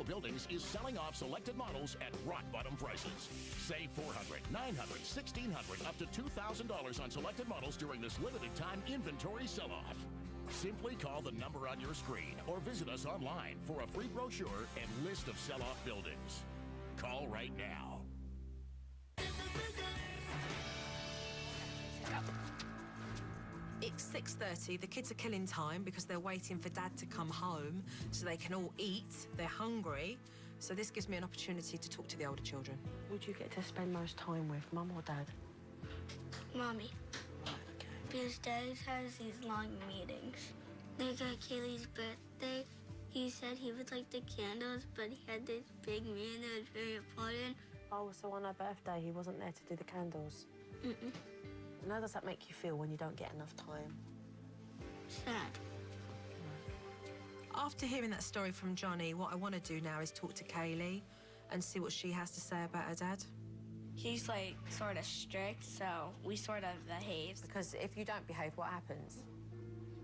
Buildings is selling off selected models at rock-bottom prices. Save $400, $900, $1,600, up to $2,000 on selected models during this limited-time inventory sell-off. Simply call the number on your screen or visit us online for a free brochure and list of sell-off buildings. Call right now. It's 6:30. The kids are killing time because they're waiting for Dad to come home so they can all eat. They're hungry. So this gives me an opportunity to talk to the older children. Who do you get to spend most time with, Mum or Dad? Mommy. Right, okay. Because Dad has these long meetings. Like at Kaylee's birthday, he said he would like the candles, but he had this big man that was very important. Oh, so on her birthday, he wasn't there to do the candles? Mm-mm. And how does that make you feel when you don't get enough time? Sad. After hearing that story from Johnny, what I want to do now is talk to Kaylee and see what she has to say about her dad. He's like sort of strict, so we sort of behave. Because if you don't behave, what happens?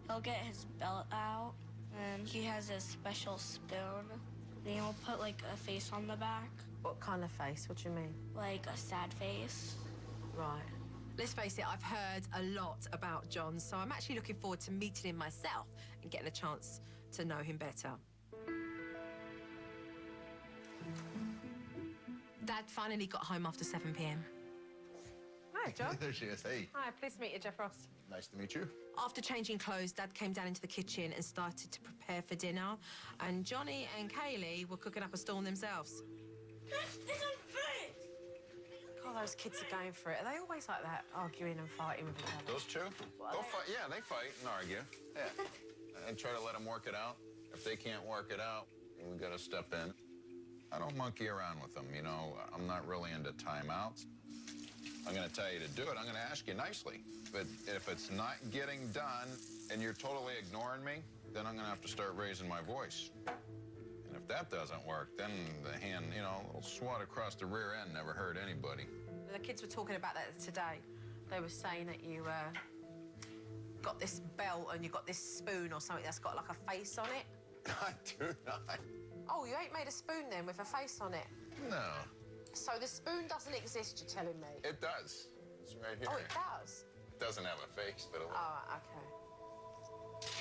He'll get his belt out, and he has a special spoon. Then he'll put like a face on the back. What kind of face? What do you mean? Like a sad face. Right. Let's face it, I've heard a lot about John, so I'm actually looking forward to meeting him myself and getting a chance to know him better. Dad finally got home after 7 p.m. Hi, John. There she is. Hey. Hi, pleased to meet you, Jeff Ross. Nice to meet you. After changing clothes, Dad came down into the kitchen and started to prepare for dinner, and Johnny and Kaylee were cooking up a storm themselves. God, those kids are going for it. Are they always like that, arguing and fighting with each other? Those two? They'll fight. Yeah, they fight and argue. Yeah. And try to let them work it out. If they can't work it out, we got to step in. I don't monkey around with them, you know. I'm not really into timeouts. I'm going to tell you to do it. I'm going to ask you nicely. But if it's not getting done and you're totally ignoring me, then I'm going to have to start raising my voice. And if that doesn't work, then the hand, you know, a little swat across the rear end never hurt anybody. The kids were talking about that today. They were saying that you got this belt and you got this spoon or something that's got like a face on it. I do not. Oh, you ain't made a spoon then with a face on it? No. So the spoon doesn't exist, you're telling me? It does. It's right here. Oh, it does? It doesn't have a face, but it will. Oh, okay.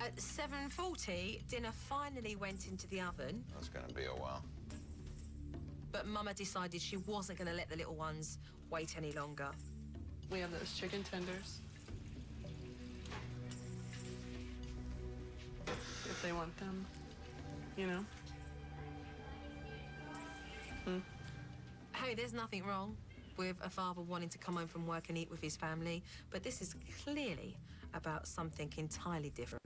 At 7:40, dinner finally went into the oven, It's going to be a while. but Mama decided she wasn't going to let the little ones wait any longer. We have those chicken tenders. If they want them, you know. Hey, there's nothing wrong with a father wanting to come home from work and eat with his family, but this is clearly about something entirely different.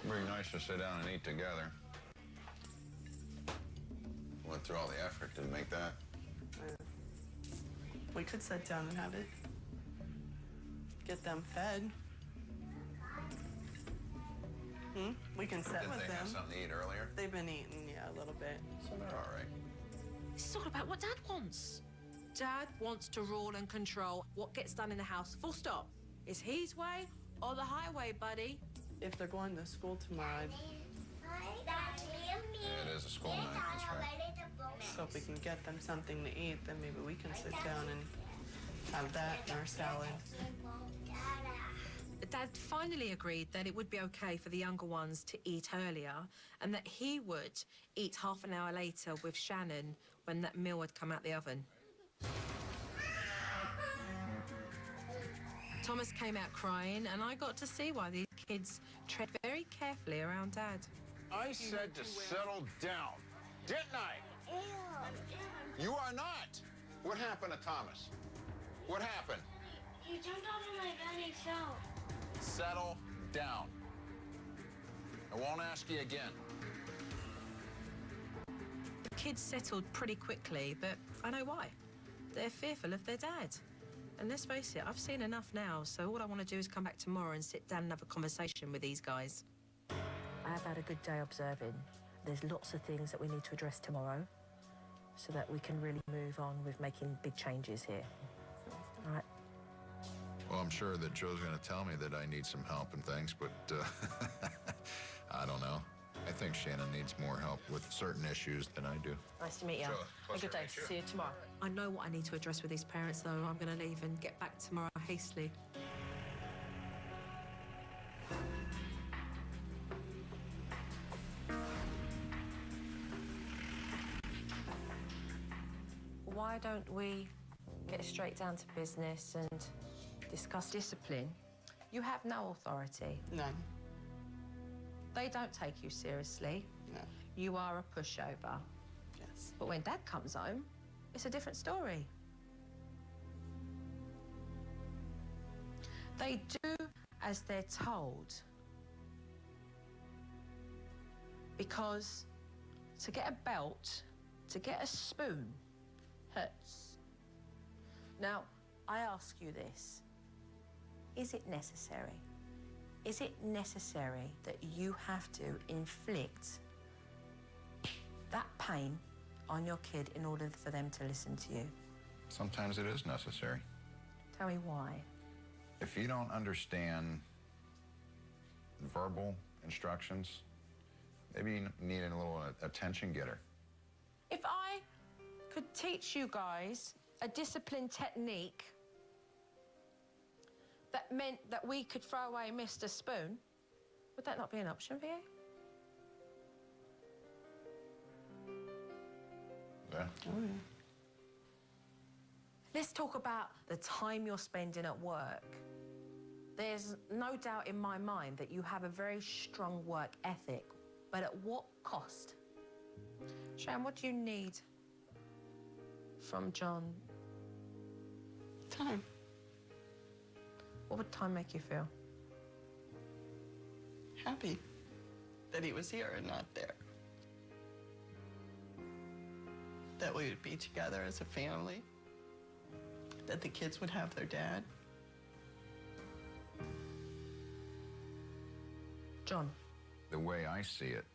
Very nice to sit down and eat together. Went through all the effort to make that. We could sit down and have it. Get them fed. We can sit Did with they them. have something to eat earlier? They've been eating, yeah, a little bit. So they're all right. This is all about what Dad wants. Dad wants to rule and control what gets done in the house, full stop. It's his way or the highway, buddy. If they're going to school tomorrow, Yeah, it is a school night, that's right. so if we can get them something to eat, then maybe we can sit down and have that and our salad. Dad finally agreed that it would be okay for the younger ones to eat earlier and that he would eat half an hour later with Shannon when that meal had come out the oven. Thomas came out crying, and I got to see why these kids tread very carefully around Dad. I said to settle down, didn't I? You are not. What happened to Thomas? What happened? You jumped off of my daddy's shelf. Settle down. I won't ask you again. The kids settled pretty quickly, but I know why. They're fearful of their dad. And let's face it, I've seen enough now, so all I want to do is come back tomorrow and sit down and have a conversation with these guys. I have had a good day observing. There's lots of things that we need to address tomorrow so that we can really move on with making big changes here. All right? Well, I'm sure that Joe's going to tell me that I need some help and things, but think Shannon needs more help with certain issues than I do. Nice to meet you. Sure. Have a good day. Pleasure to meet you. See you tomorrow. I know what I need to address with these parents, though. I'm going to leave and get back tomorrow hastily. Why don't we get straight down to business and discuss Discipline. You have no authority. None. They don't take you seriously. No. You are a pushover. Yes. But when Dad comes home, it's a different story. They do as they're told. Because to get a belt, to get a spoon, hurts. Now, I ask you this. Is it necessary? Is it necessary that you have to inflict that pain on your kid in order for them to listen to you? Sometimes it is necessary. Tell me why. If you don't understand verbal instructions, maybe you need a little attention getter. If I could teach you guys a discipline technique that meant that we could throw away Mr. Spoon, would that not be an option for you? Yeah. Oh, yeah. Let's talk about the time you're spending at work. There's no doubt in my mind that you have a very strong work ethic, but at what cost? Sharon, what do you need from John? Time. What would time make you feel? Happy that he was here and not there. That we would be together as a family. That the kids would have their dad. John. The way I see it,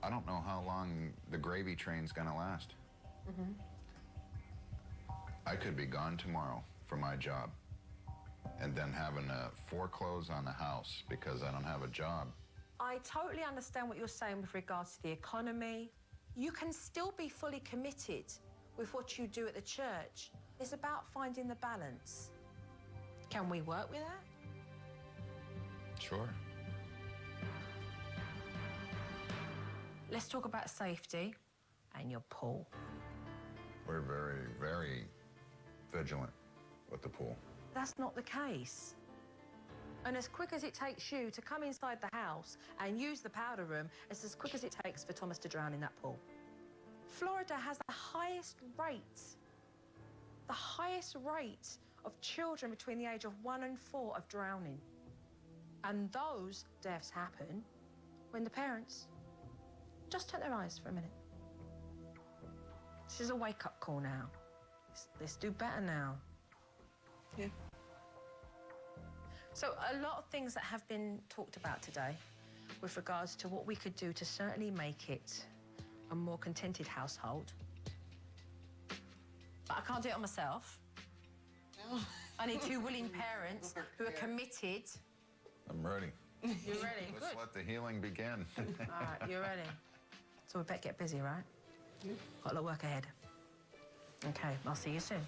I don't know how long the gravy train's gonna last. I could be gone tomorrow for my job and then having to foreclose on the house because I don't have a job. I totally understand what you're saying with regards to the economy. You can still be fully committed with what you do at the church. It's about finding the balance. Can we work with that? Sure. Let's talk about safety and your pool. We're very, very vigilant with the pool. That's not the case. And as quick as it takes you to come inside the house and use the powder room, it's as quick as it takes for Thomas to drown in that pool. Florida has the highest rate of children between the age of 1 and 4 of drowning. And those deaths happen when the parents just turn their eyes for a minute. This is a wake-up call now. Let's do better now. Yeah. So a lot of things that have been talked about today with regards to what we could do to certainly make it a more contented household. But I can't do it on myself. No. I need 2 willing parents who are committed. I'm ready. You're ready? Let's Good. let the healing begin. All right, you're ready. So we better get busy, right? Got a lot of work ahead. Okay, I'll see you soon.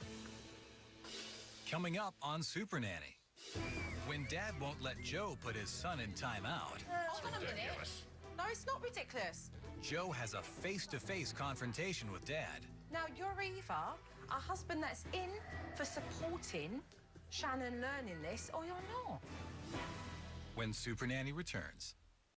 Coming up on SuperNanny. When Dad won't let Joe put his son in timeout, Hold on a minute. No, it's not ridiculous. Joe has a face-to-face confrontation with Dad. Now, you're either a husband that's in for supporting Shannon learning this, or you're not. When SuperNanny returns.